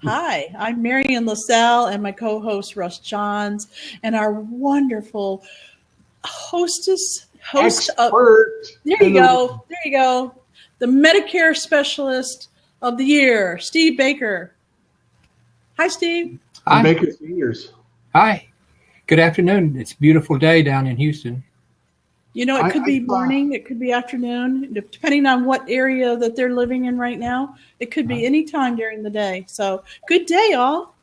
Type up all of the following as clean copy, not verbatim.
Hi, I'm Marian LaSalle and my co-host Russ Johns and our wonderful host of Expert. there you go. The Medicare specialist of the year, Steve Baker. Hi, Steve. Hi. Baker Seniors. Hi. Good afternoon. It's a beautiful day down in Houston. You know, it could be morning, it could be afternoon, depending on what area that they're living in right now. It could be any time during the day. So, good day, all.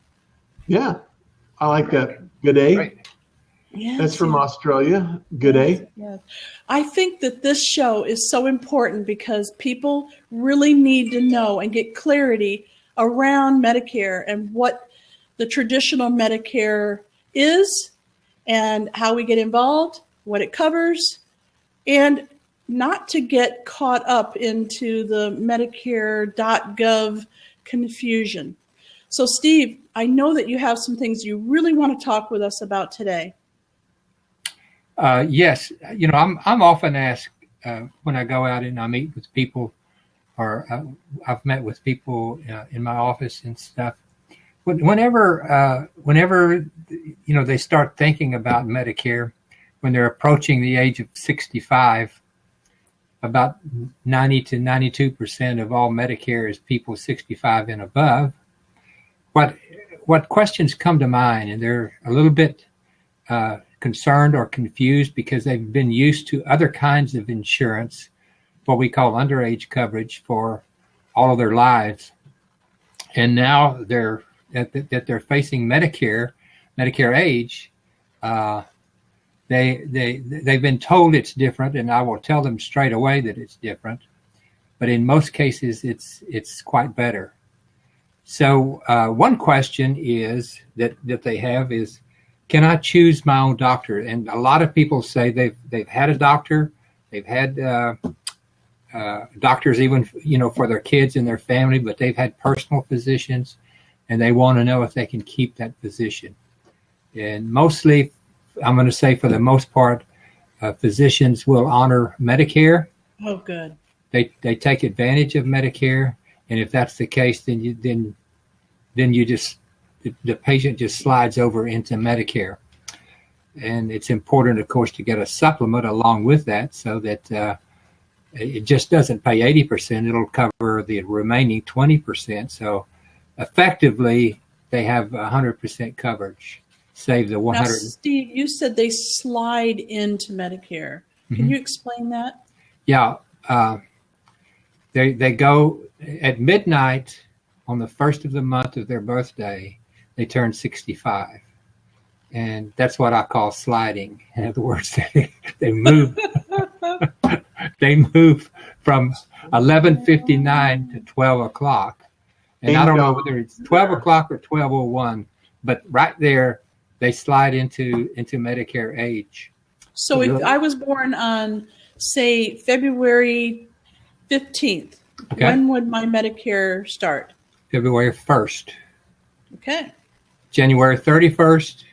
Yeah, I like that. Good day. Right. Yes, That's from Australia. Good day. Yes. I think that this show is so important because people really need to know and get clarity around Medicare and what the traditional Medicare is and how we get involved, what it covers, and not to get caught up into the Medicare.gov confusion. So, Steve, I know that you have some things you really want to talk with us about today. Yes, you know, I'm often asked when I go out and I meet with people, or I've met with people in my office and stuff. Whenever you know they start thinking about Medicare, when they're approaching the age of 65, about 90 to 92% of all Medicare is people 65 and above. What questions come to mind, and they're a little bit concerned or confused because they've been used to other kinds of insurance, what we call underage coverage, for all of their lives, and now they're facing Medicare age. They've been told it's different, and I will tell them straight away that it's different. But in most cases, it's quite better. So one question is that they have is, can I choose my own doctor? And a lot of people say they've had a doctor, they've had doctors even for their kids and their family, but they've had personal physicians, and they want to know if they can keep that physician. And mostly, I'm going to say for the most part, physicians will honor Medicare. Oh, good. They take advantage of Medicare, and if that's the case, then you just the patient just slides over into Medicare. And it's important, of course, to get a supplement along with that so that it just doesn't pay 80%. It'll cover the remaining 20%. So effectively, they have 100% coverage. Save the 100. Now, Steve, you said they slide into Medicare. Can you explain that? Yeah. They go at midnight on the first of the month of their birthday. They turn 65. And that's what I call sliding. In other words, they move. They move from 11:59 to 12 o'clock. And I don't know whether it's 12 o'clock or 12:01, but right there, they slide into Medicare age. So if I was born on, say, February 15th, okay, when would my Medicare start? February 1st. Okay. January 31st,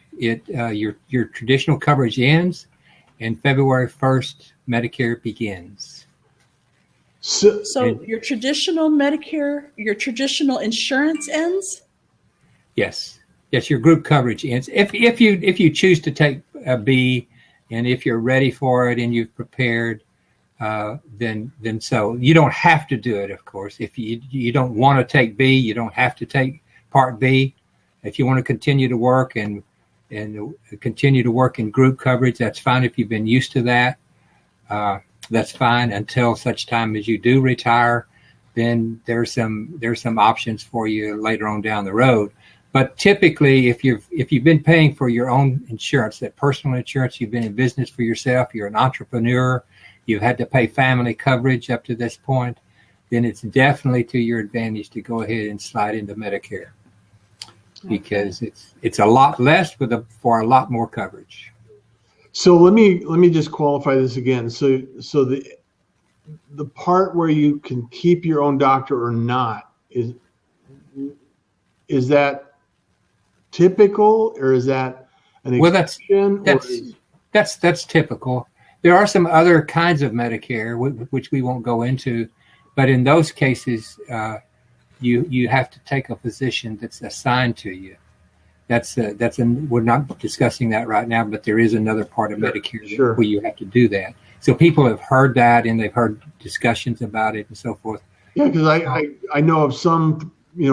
your traditional coverage ends, and February 1st, Medicare begins. So your traditional Medicare, your traditional insurance ends? Yes. Yes, your group coverage ends. If you choose to take a B, and if you're ready for it and you've prepared, then so. You don't have to do it, of course. If you don't want to take B, you don't have to take Part B. If you want to continue to work and continue to work in group coverage, that's fine. If you've been used to that, that's fine until such time as you do retire. Then there's some options for you later on down the road. But typically, if you've been paying for your own insurance, that personal insurance, you've been in business for yourself, you're an entrepreneur, you've had to pay family coverage up to this point, then it's definitely to your advantage to go ahead and slide into Medicare, because it's a lot less for a lot more coverage. So let me just qualify this again. So the part where you can keep your own doctor or not is that typical, or is that an exception? That's typical. There are some other kinds of Medicare which we won't go into, but in those cases, you have to take a physician that's assigned to you. We're not discussing that right now, but there is another part of Medicare where you have to do that. So people have heard that, and they've heard discussions about it and so forth. Yeah, because I know of some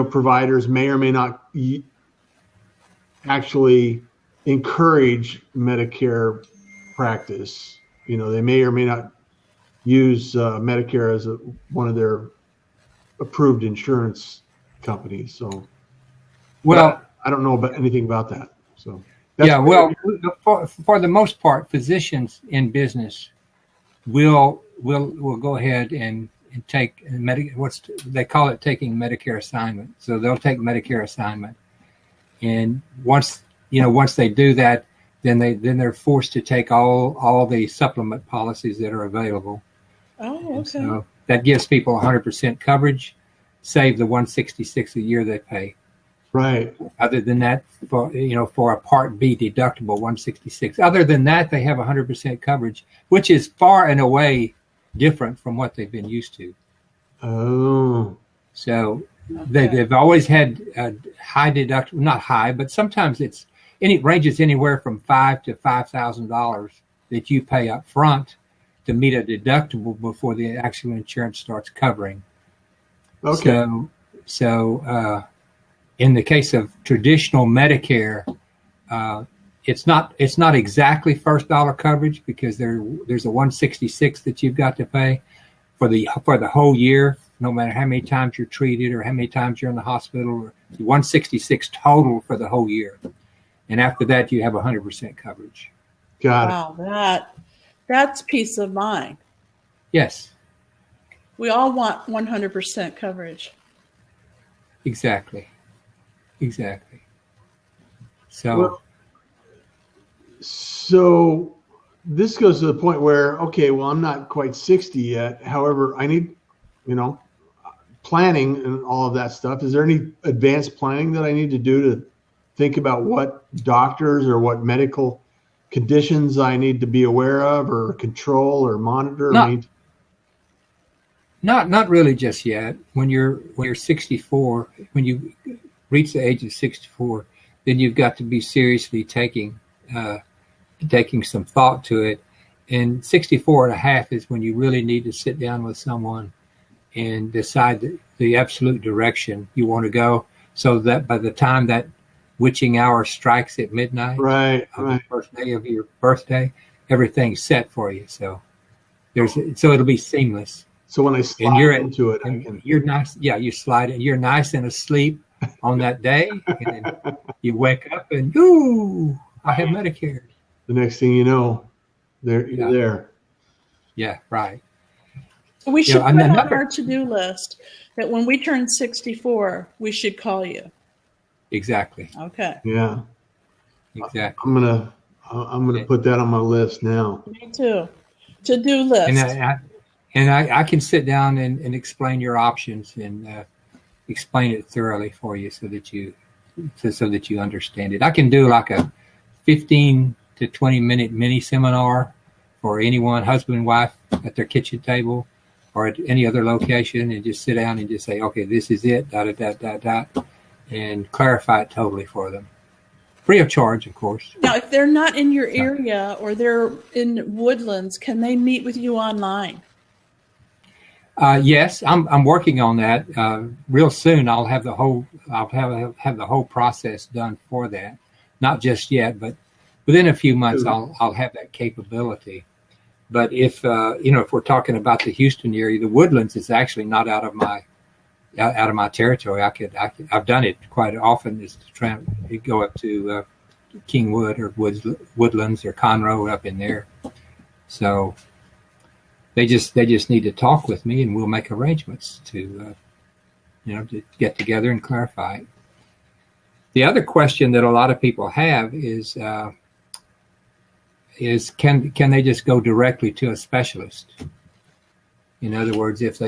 providers may or may not actually encourage Medicare practice. They may or may not use Medicare as one of their approved insurance companies. So, well, I don't know about anything about that. So, for the most part, physicians in business will go ahead and take they call it taking Medicare assignment. So they'll take Medicare assignment, and once they do that, then they're forced to take all the supplement policies that are available. Oh, okay. So that gives people 100% coverage, save the $166 a year they pay. Right. Other than that, for a Part B deductible, $166. Other than that, they have 100% coverage, which is far and away different from what they've been used to. Oh. So they've always had a high deductible, not high, but sometimes it ranges anywhere from $5,000 to $5,000 that you pay up front to meet a deductible before the actual insurance starts covering. Okay. So in the case of traditional Medicare, it's not exactly first dollar coverage, because there's a $166 that you've got to pay for the whole year, no matter how many times you're treated or how many times you're in the hospital. Or $166 total for the whole year, and after that you have 100% coverage. Got it. Wow, that's peace of mind. Yes. We all want 100% coverage. Exactly. So this goes to the point where, okay, well, I'm not quite 60 yet. However, I need, planning and all of that stuff. Is there any advanced planning that I need to do to think about what doctors or what medical conditions I need to be aware of or control or monitor? Not really just yet. When you're 64, when you reach the age of 64, then you've got to be seriously taking some thought to it. And 64 and a half is when you really need to sit down with someone and decide the absolute direction you want to go, so that by the time that witching hour strikes at midnight, the first day of your birthday, everything's set for you. So it'll be seamless. So when I slide into it, you're nice. Yeah, you slide it. You're nice and asleep on that day, and then you wake up and I have Medicare. The next thing you know, you're there. Yeah, right. We should put on our to-do list that when we turn 64, we should call you. Exactly. Okay. Yeah. Exactly. I'm gonna put that on my list now. Me too. To-do list. And I can sit down and explain your options and explain it thoroughly for you so that you understand it. I can do like a 15 to 20 minute mini seminar for anyone, husband and wife, at their kitchen table or at any other location, and just sit down and just say, okay, this is it, and clarify it totally for them. Free of charge, of course. Now, if they're not in your area or they're in Woodlands, can they meet with you online? Yes, I'm working on that. Real soon, I'll have the whole process done for that. Not just yet, but within a few months, I'll have that capability. But if we're talking about the Houston area, the Woodlands is actually not out of my territory. I've done it quite often, is to try and go up to Kingwood or Woodlands or Conroe up in there. So they just need to talk with me, and we'll make arrangements to get together and clarify it. The other question that a lot of people have is can they just go directly to a specialist? In other words, if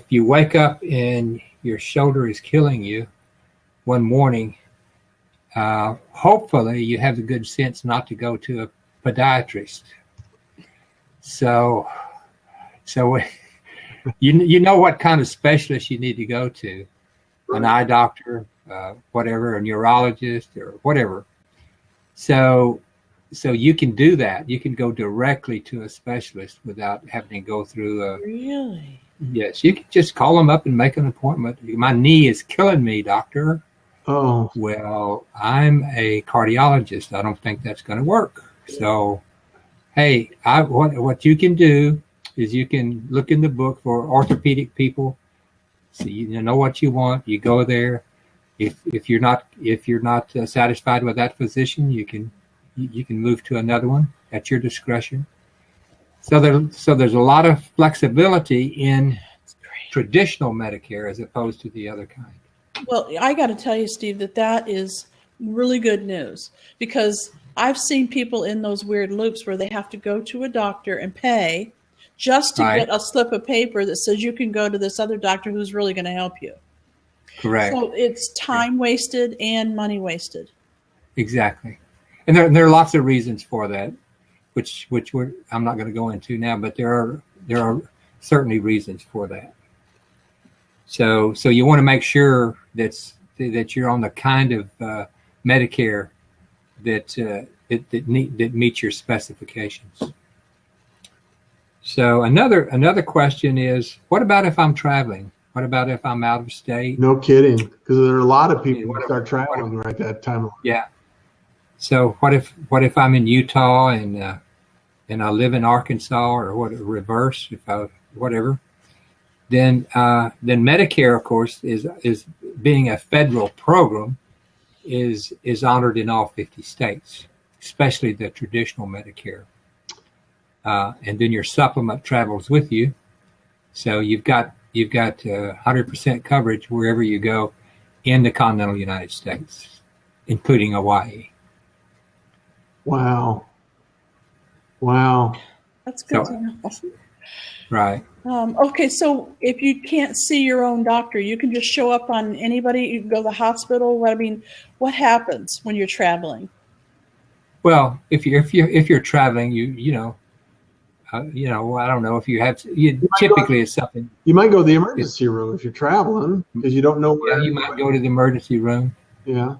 you wake up and your shoulder is killing you one morning, hopefully you have the good sense not to go to a podiatrist. So you know what kind of specialist you need to go to, an eye doctor, whatever, a neurologist or whatever. So you can do that. You can go directly to a specialist without having to go through a. Really? Yes, you can just call them up and make an appointment. My knee is killing me, doctor. Oh, Well, I'm a cardiologist. I don't think that's going to work. So, hey, what you can do is you can look in the book for orthopedic people. So you know what you want. You go there. If you're not satisfied with that physician, you can move to another one at your discretion. So there's a lot of flexibility in traditional Medicare as opposed to the other kind. Well, I got to tell you, Steve, that is really good news, because I've seen people in those weird loops where they have to go to a doctor and pay just to Right. get a slip of paper that says you can go to this other doctor who's really going to help you. Correct. So it's time wasted and money wasted. Exactly. And there are lots of reasons for that, which I'm not going to go into now, but there are certainly reasons for that. So you want to make sure that you're on the kind of Medicare that meets your specifications. So another question is, what about if I'm traveling? What about if I'm out of state? no kidding. Because there are a lot of people who start traveling right that time. Yeah. So what if I'm in Utah and I live in Arkansas, or reverse, whatever. Then Medicare, of course, is being a federal program, is honored in all 50 states, especially the traditional Medicare. And then your supplement travels with you, so you've got 100% coverage wherever you go in the continental United States, including Hawaii. Wow. That's good So- to know. Right. Okay, so if you can't see your own doctor, you can just show up on anybody. You can go to the hospital. What happens when you're traveling? Well, if you're traveling, I don't know if typically it's something. You might go to the emergency room if you're traveling because you don't know Yeah, where. you might go to the emergency room. Yeah.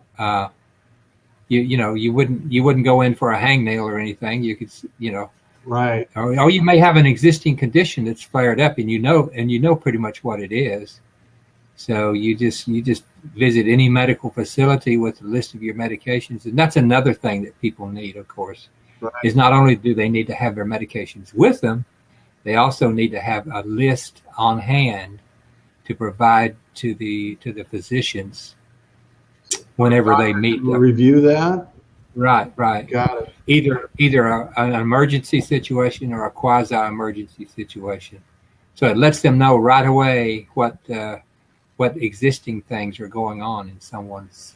You wouldn't go in for a hangnail or anything. You could, Right. or you may have an existing condition that's flared up, and you know pretty much what it is. So you just visit any medical facility with a list of your medications, and that's another thing that people need, of course, Right. is not only do they need to have their medications with them, they also need to have a list on hand to provide to the physicians whenever they meet We'll them. review that. Right. Got it. Either an emergency situation or a quasi-emergency situation. So it lets them know right away what existing things are going on in someone's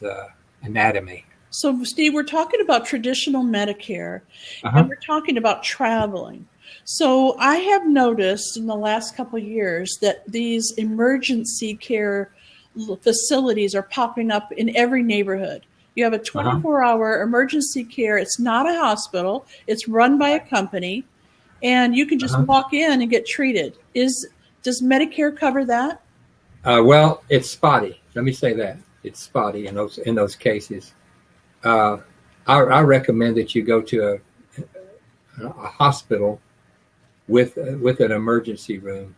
anatomy. So, Steve, we're talking about traditional Medicare, Uh-huh. and we're talking about traveling. So I have noticed in the last couple of years that these emergency care facilities are popping up in every neighborhood. You have a 24-hour emergency care. It's not a hospital. It's run by a company, and you can just walk in and get treated. Does Medicare cover that? Well, it's spotty. Let me say that it's spotty in those cases. I recommend that you go to a hospital with an emergency room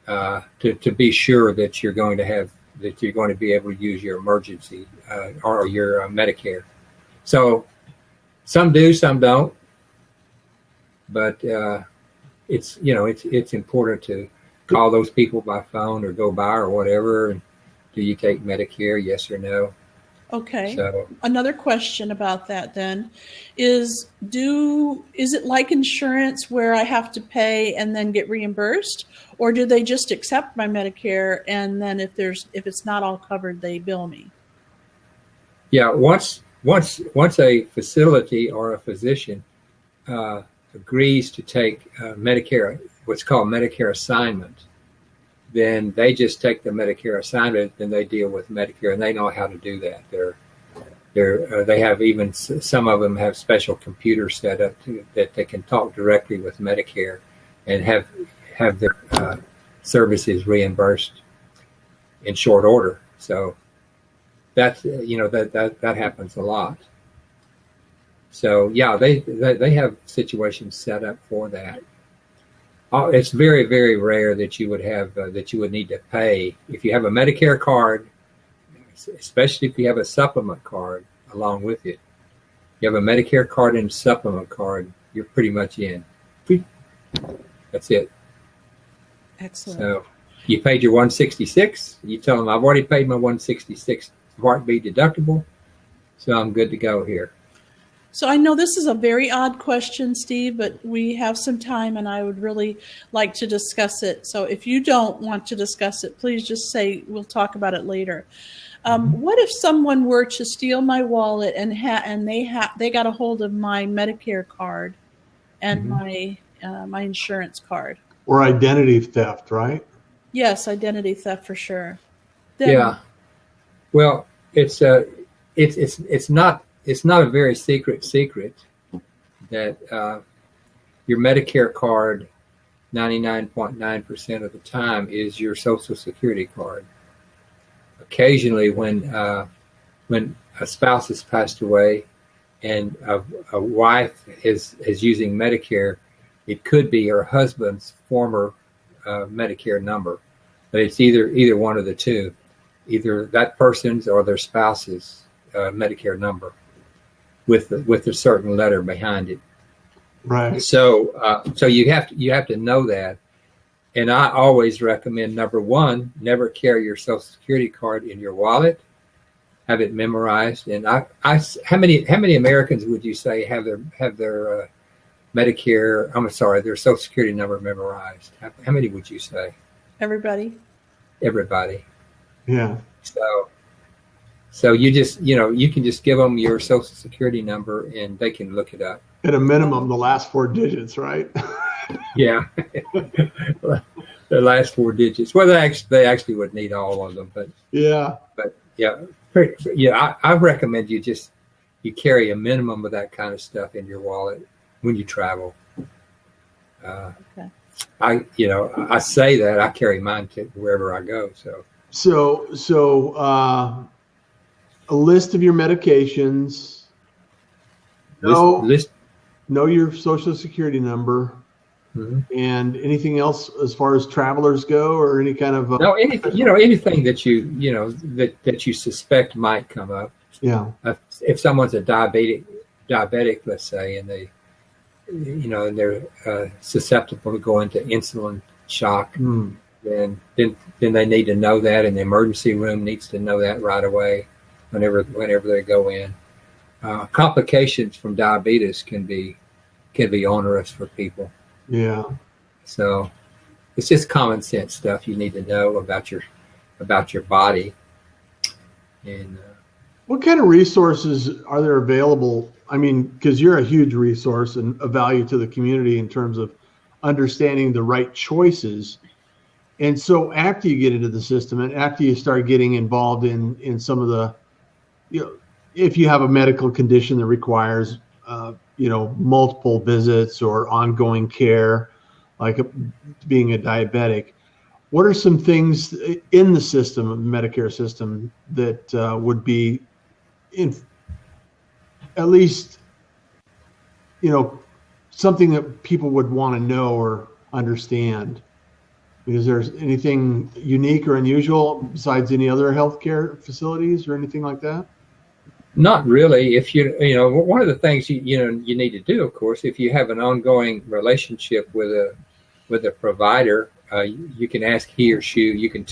to be sure that you're going to be able to use your emergency or your Medicare. So some do, some don't, but it's important to call those people by phone or go by or whatever. And do you take Medicare? Yes or no? Okay. So Another question about that then is it like insurance where I have to pay and then get reimbursed, or do they just accept my Medicare and then if it's not all covered, they bill me? yeah, once a facility or a physician agrees to take Medicare, what's called Medicare assignment, then they just take the Medicare assignment and they deal with Medicare, and they know how to do that. They have even some of them have special computers set up that they can talk directly with Medicare and have their services reimbursed in short order. So that's, that happens a lot. So yeah, they have situations set up for that. It's very, very rare that you would have that you would need to pay if you have a Medicare card, especially if you have a supplement card along with it. You have a Medicare card and supplement card, you're pretty much in. That's it. Excellent. So you paid your 166. You tell them I've already paid my 166 Part B deductible, so I'm good to go here. So I know this is a very odd question, Steve, but we have some time and I would really like to discuss it. So if you don't want to discuss it, please just say we'll talk about it later. What if someone were to steal my wallet and they got a hold of my Medicare card and my insurance card? Or identity theft, right? Yes, identity theft for sure. Yeah. Well, it's not a very secret that your Medicare card 99.9% of the time is your Social Security card. Occasionally when a spouse has passed away and a wife is using Medicare, it could be her husband's former Medicare number, but it's either one of the two, either that person's or their spouse's Medicare number with a certain letter behind it. Right. So you have to know that. And I always recommend, number one, never carry your Social Security card in your wallet. Have it memorized. And how many Americans would you say have their Medicare? Their Social Security number memorized? How many would you say? Everybody. Everybody. Yeah. So you just you can just give them your Social Security number and they can look it up. At a minimum, the last 4 digits, right? Yeah, the last 4 digits. Well, they actually would need all of them, but yeah, I recommend you carry a minimum of that kind of stuff in your wallet when you travel. Okay. I say that I carry mine to wherever I go. So a list of your medications. Know your Social Security number. Mm-hmm. And anything else as far as travelers go, or any kind of anything that you suspect might come up. Yeah. If someone's a diabetic, let's say, and they, and they're susceptible to go into insulin shock, then they need to know that, and the emergency room needs to know that right away whenever they go in. Complications from diabetes can be onerous for people. Yeah. So it's just common sense stuff you need to know about your body. And what kind of resources are there available? I mean, because you're a huge resource and a value to the community in terms of understanding the right choices. And so after you get into the system and after you start getting involved in some of the, if you have a medical condition that requires multiple visits or ongoing care, like being a diabetic, what are some things in the system, the Medicare system, that would be at least, something that people would want to know or understand? Is there anything unique or unusual besides any other healthcare facilities or anything like that? Not really. If one of the things you need to do, of course, if you have an ongoing relationship with a provider, you can ask he or she. You can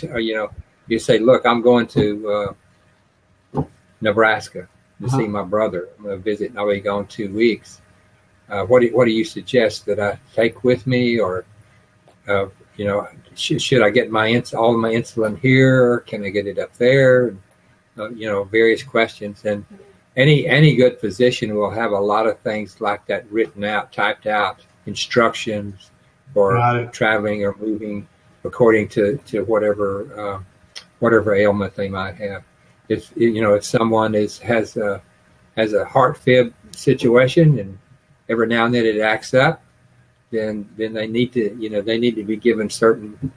you say, look, I'm going to Nebraska to see my brother. I'm going to visit, and I'll be gone 2 weeks. What do you suggest that I take with me, or should I get all of my insulin here, or can I get it up there? Various questions, and any good physician will have a lot of things like that written out, typed out, instructions for traveling or moving according to whatever ailment they might have. If someone has a heart fib situation and every now and then it acts up, then they need to be given certain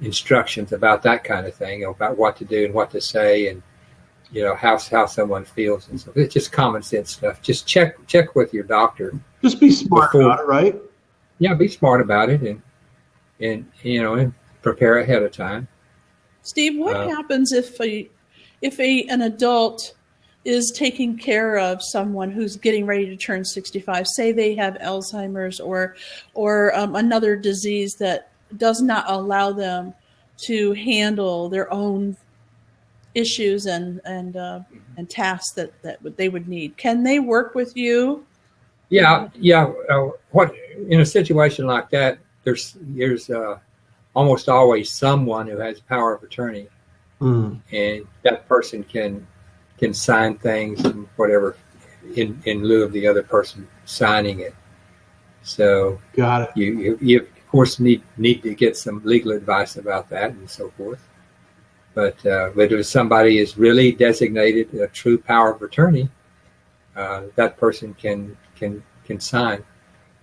instructions about that kind of thing, about what to do and what to say, and how someone feels and stuff. It's just common sense stuff. Just check with your doctor. Just be smart about it, right? Yeah, be smart about it, and prepare ahead of time. Steve, what happens if an adult is taking care of someone who's getting ready to turn 65? Say they have Alzheimer's or another disease that does not allow them to handle their own issues and tasks that they would need. Can they work with you? Yeah. What in a situation like that, there's almost always someone who has power of attorney, and that person can sign things and whatever in lieu of the other person signing it. So got it. You of course need to get some legal advice about that and so forth. But if somebody is really designated a true power of attorney, that person can sign.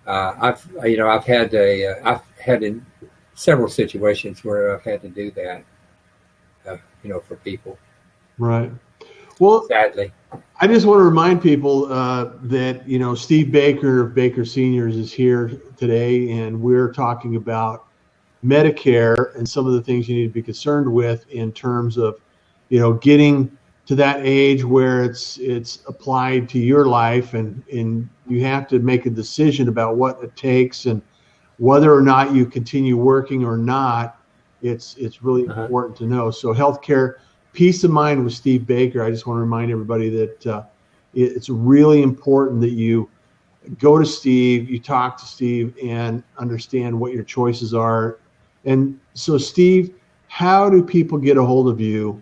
I've had in several situations where I've had to do that, for people. Right. Well, sadly, I just want to remind people that Steve Baker of Baker Seniors is here today, and we're talking about Medicare and some of the things you need to be concerned with in terms of, getting to that age where it's applied to your life, and you have to make a decision about what it takes and whether or not you continue working or not. It's really important to know. So healthcare, peace of mind with Steve Baker. I just want to remind everybody that it's really important that you go to Steve, you talk to Steve, and understand what your choices are. And so, Steve, how do people get a hold of you,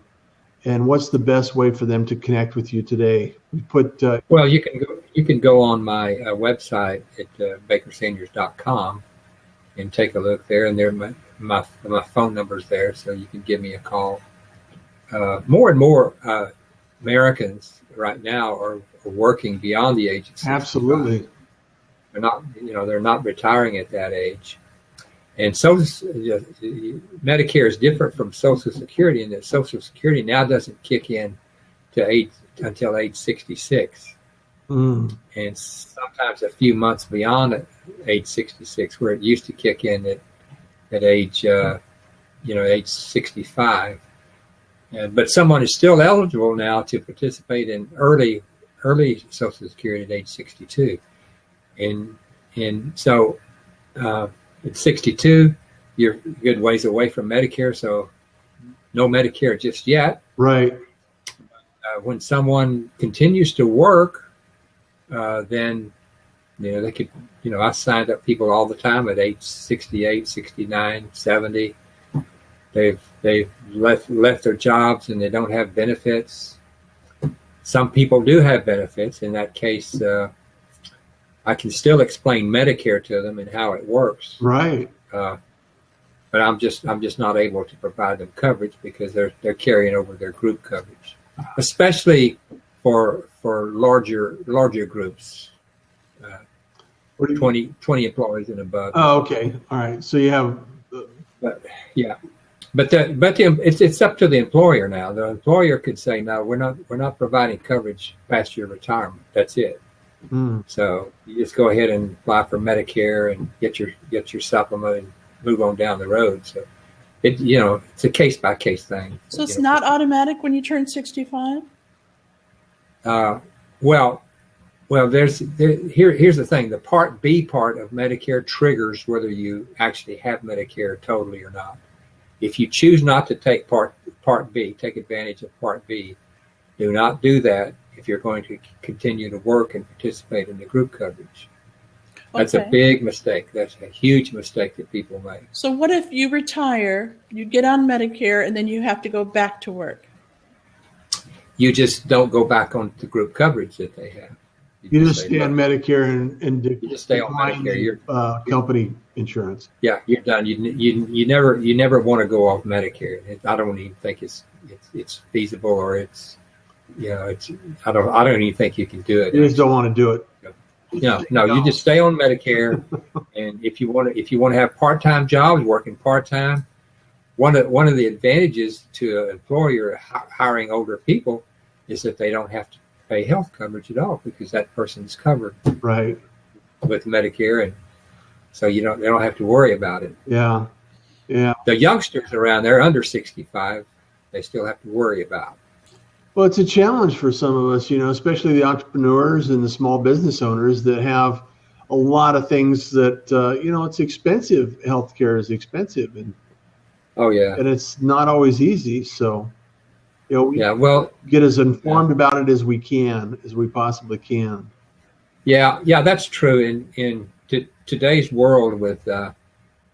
and what's the best way for them to connect with you today? We put well, you can go on my website at bakerseniors.com and take a look there, and there my phone number's there, so you can give me a call. More and more Americans right now are working beyond the age of 65. Absolutely. They're not retiring at that age. And Medicare is different from Social Security in that Social Security now doesn't kick in until age 66. And sometimes a few months beyond age 66, where it used to kick in at age age 65. But someone is still eligible now to participate in early Social Security at age 62, and so at 62, you're a good ways away from Medicare. So no Medicare just yet. Right. When someone continues to work, then they could. I signed up people all the time at age 68, 69, 70. They've left their jobs and they don't have benefits. Some people do have benefits. In that case, I can still explain Medicare to them and how it works. Right. But I'm just not able to provide them coverage because they're carrying over their group coverage, especially for larger groups, 20 employees and above. Oh, okay. All right. So you have. But it's up to the employer now. The employer could say, no, we're not providing coverage past your retirement. That's it. So you just go ahead and apply for Medicare and get your supplement and move on down the road. So it's a case by case thing. So it's not automatic when you turn 65? Well, here's the thing. The Part B part of Medicare triggers whether you actually have Medicare totally or not. If you choose not to take Part B, take advantage of Part B, do not do that if you're going to continue to work and participate in the group coverage. That's a big mistake. That's a huge mistake that people make. So what if you retire, you get on Medicare, and then you have to go back to work? You just don't go back on the group coverage that they have. You just stay on Medicare and you just stay on Medicare. Company insurance. Yeah, you're done. You never want to go off Medicare. I don't even think it's feasible, or it's I don't even think you can do it. You just don't want to do it. No, you just stay on Medicare, and if you want to have part-time jobs, working part-time, one of the advantages to an employer hiring older people is that they don't have to pay health coverage at all because that person's covered Right. with Medicare, and so they don't have to worry about it. Yeah. Yeah. The youngsters around there under 65, they still have to worry about. Well, it's a challenge for some of us, especially the entrepreneurs and the small business owners that have a lot of things that, it's expensive. Healthcare is expensive, and Oh yeah, it's not always easy. So, we well, get as informed about it as we possibly can. yeah, that's true. In today's world with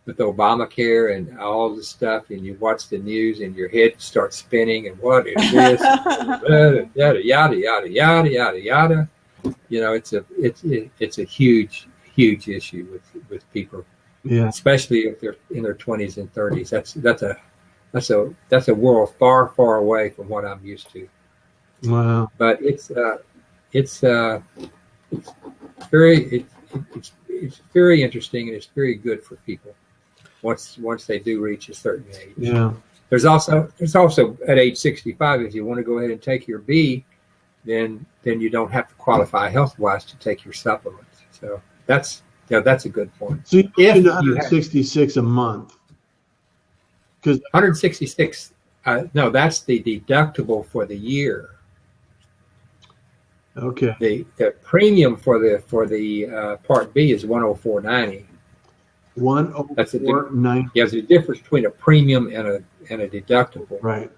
Obamacare and all the stuff, and you watch the news and your head starts spinning, and what is this? Yada yada yada yada yada yada. It's a huge issue with people, Yeah. especially if they're in their 20s and 30s. That's a world far away from what I'm used to. Wow. But it's very interesting, and it's very good for people once they do reach a certain age. Yeah. There's also at age 65, if you want to go ahead and take your B, then you don't have to qualify health-wise to take your supplements. So that's a good point. So you If mentioned you 166 a month. Because 166, no, that's the deductible for the year. okay, The premium for the Part B is 104.90. 104.90. Yeah, there's a difference between a premium and a deductible. Right.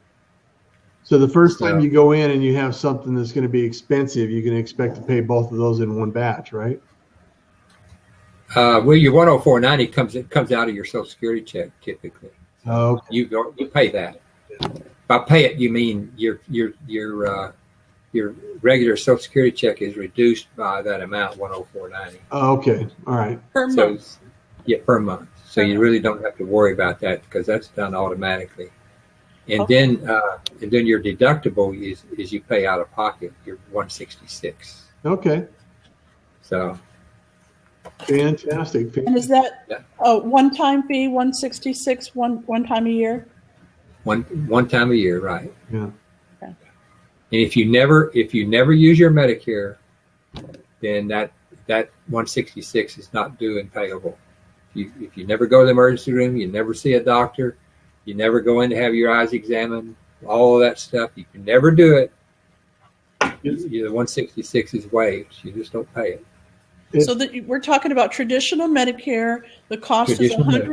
So the first time So- you go in and you have something that's going to be expensive, you can expect to pay both of those in one batch, right? Well, your 104.90 comes out of your Social Security check typically. Oh, You pay that. By pay it, you mean your regular Social Security check is reduced by that amount, 104.90. okay. All right. Per So month. yeah, per month. So you really don't have to worry about that because that's done automatically. And Okay. then your deductible is you pay out of pocket, your 166. Okay. So Fantastic. And is that Yeah. a one-time fee, 166, one time a year? one time a year, right? Yeah. And if you never use your Medicare, then that 166 is not due and payable. If you never go to the emergency room, you never see a doctor, you never go in to have your eyes examined, all of that stuff, you can never do it. The 166 is waived. You just don't pay it. So that we're talking about traditional Medicare. The cost Traditional is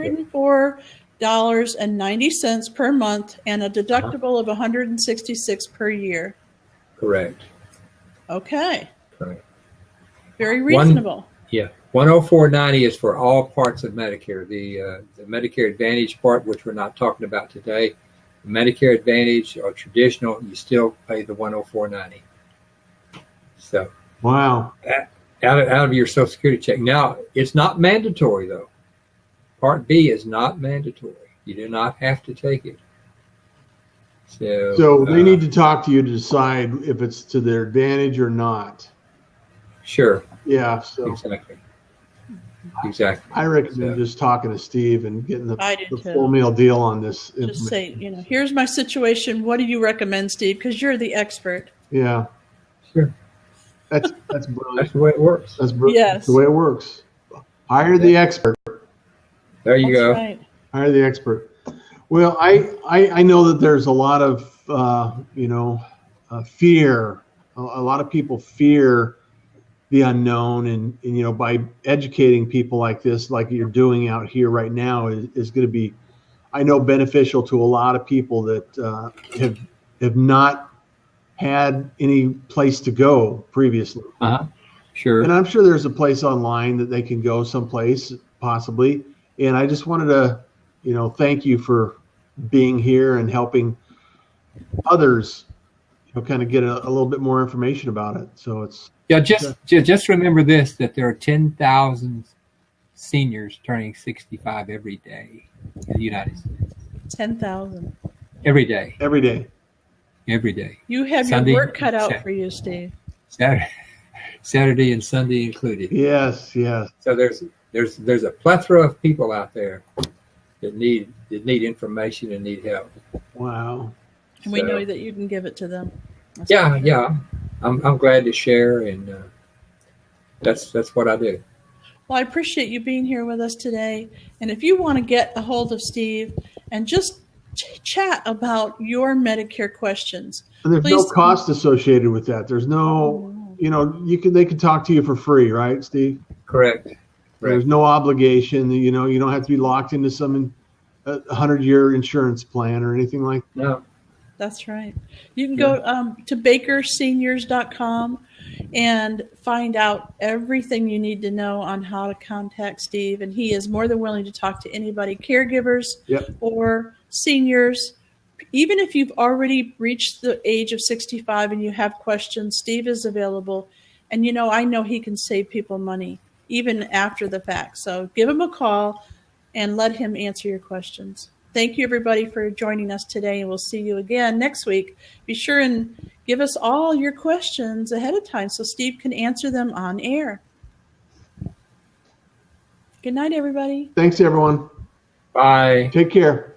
$104.90 per month and a deductible of $166 per year. Correct. Okay. Correct. Very reasonable. Yeah. 104.90 is for all parts of Medicare. The Medicare Advantage part, which we're not talking about today, Medicare Advantage or traditional, you still pay the 104.90. So Wow. out of your Social Security check. Now, it's not mandatory though. Part B is not mandatory. You do not have to take it. So they need to talk to you to decide if it's to their advantage or not. Sure. Yeah. So Exactly. I recommend So- just talking to Steve and getting the I do the too. full meal deal on this Just information. say, here's my situation. What do you recommend, Steve? Because you're the expert. Yeah. Sure. That's brilliant. That's the way it works. That's brilliant. Yes. That's the way it works. Hire the expert. There you That's go. right. Hire the expert. Well, I know that there's a lot of fear. A lot of people fear the unknown, and by educating people like this, like you're doing out here right now, is going to be, I know, beneficial to a lot of people that have not had any place to go previously. Sure. And I'm sure there's a place online that they can go someplace possibly. And I just wanted to, thank you for being here and helping others, kind of get a little bit more information about it. So it's, Yeah, just remember this, that there are 10,000 seniors turning 65 every day in the United States. 10,000. Every day. every day. Every day. You have Sunday, your work cut out Saturday. for you, Steve. Saturday and Sunday included. Yes, yes. So there's a plethora of people out there that need information and need help. Wow. And we So, know that you can give it to them. That's yeah, what- yeah. I'm glad to share, and that's what I do. Well, I appreciate you being here with us today. And if you want to get a hold of Steve and just chat about your Medicare questions, And there's no please- cost associated with that. There's no, they can talk to you for free, right, Steve? Correct. There's no obligation. You don't have to be locked into some 100-year insurance plan or anything like that. No. That's right. You can go to bakerseniors.com and find out everything you need to know on how to contact Steve. And he is more than willing to talk to anybody, caregivers or seniors. Even if you've already reached the age of 65 and you have questions, Steve is available. And, I know he can save people money even after the fact. So give him a call and let him answer your questions. Thank you, everybody, for joining us today, and we'll see you again next week. Be sure and give us all your questions ahead of time so Steve can answer them on air. Good night, everybody. Thanks, everyone. Bye. Take care.